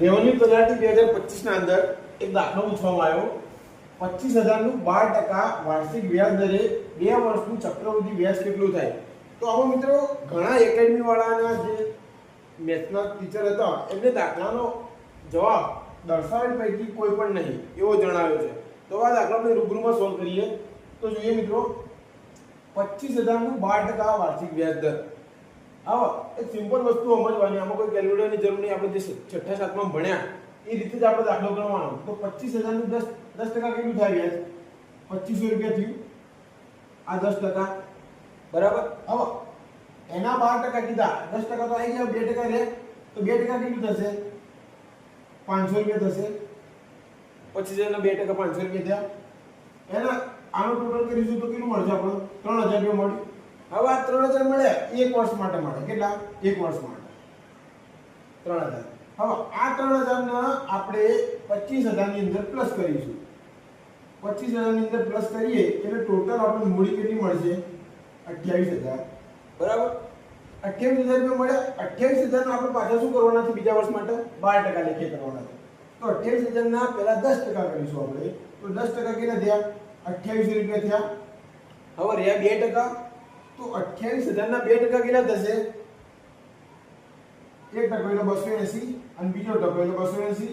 Revenue તલાટી 2025 ના અંદર એક દાખલો પૂછવામાં આવ્યો 25,000 નું 12% વાર્ષિક વ્યાજ દરે 2 વર્ષનું ચક્રવૃદ્ધિ વ્યાજ કેટલું થાય? તો આવો મિત્રો ઘણા એકેડમી વાળાના જે મેથ્સના ટીચર હતા એમને દાખલાનો જવાબ દર્શાવેલ પૈકી કોઈ પણ નહીં એવો જણાવ્યો છે. તો આ દાખલો આપણે રૂબરૂમાં સોલ્વ કરીએ. તો જોઈએ મિત્રો 25,000 નું 12% વાર્ષિક વ્યાજ દર. આવો એક સિમ્પલ વસ્તુ સમજવાની, આમાં કોઈ કેલ્ક્યુલેટરની જરૂર નહીં. આપણે જે છઠ્ઠા સાતમાં ભણ્યા એ રીતે જ આપણે દાખલો ગણવાનો. તો 25,000 નું 10% કેટલું થાય વ્યાજ? 2500 રૂપિયા થયું. આ 10%, બરાબર. હવે એના 12% કીધા, 10% તો આવી ગયા, 2% રહે તો 2% કેટલું થશે? 500 રૂપિયા થશે. 25,000 ના 2% 500 રૂપિયા થયા. એના આનો ટોટલ કરીશું તો કેટલું મળશે? આપણે 3,000 રૂપિયા મળ્યું. હવે આ 3,000 મળ્યા એક વર્ષ માટે મળે. કેટલા? એક વર્ષ માટે 3,000. હવે આ 3,000 ના આપણે 25,000 ની અંદર પ્લસ કરીશું. 25,000 ની અંદર પ્લસ કરીએ એટલે ટોટલ આપણે મૂડી કેટલી મળશે? 28,000. બરાબર. 28,000 રૂપિયા મળ્યા. 28,000 ના આપણે પાછા શું કરવાના છે? બીજા વર્ષ માટે 12% લેખે કરવાના છે. તો 28,000 ના પહેલા 10% કરીશું આપણે. તો 10% કેટલા થયા? 2800 રૂપિયા થયા. હવે રહ્યા 2%. તો 28,000 ના 2% કેટલા થશે? એક ટકો એટલે 280 અને બીજો ટકો એટલે 280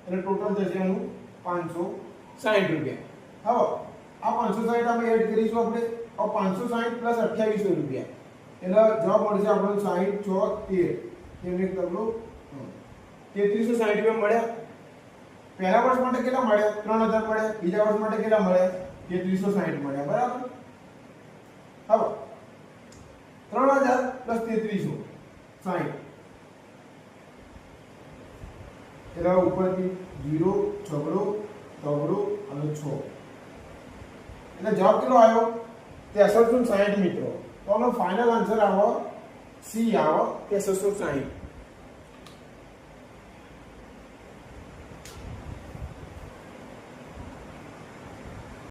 એટલે ટોટલ થશે એનું 560 રૂપિયા. હવે આ 560 આપણે એડ કરીશું આપણે. હવે 560 પ્લસ 2800 રૂપિયા એટલે જવાબ મળશે આપણને 60 6 13 તેનો એક તબલો 3360 રૂપિયા મળ્યા. પહેલા વર્ષ માટે કેટલા મળ્યા? 3,000 મળ્યા. બીજા વર્ષ માટે કેટલા મળ્યા? 3360 મળ્યા. બરાબર. હવે 3,000 પ્લસ 3360 એટલે ઉપરથી 0 છગડો તગડો અને 6 એટલે જવાબ કેટલો આવ્યો? 6360 મિત્રો. તો આનો ફાઇનલ આન્સર આવો C આવો 6360.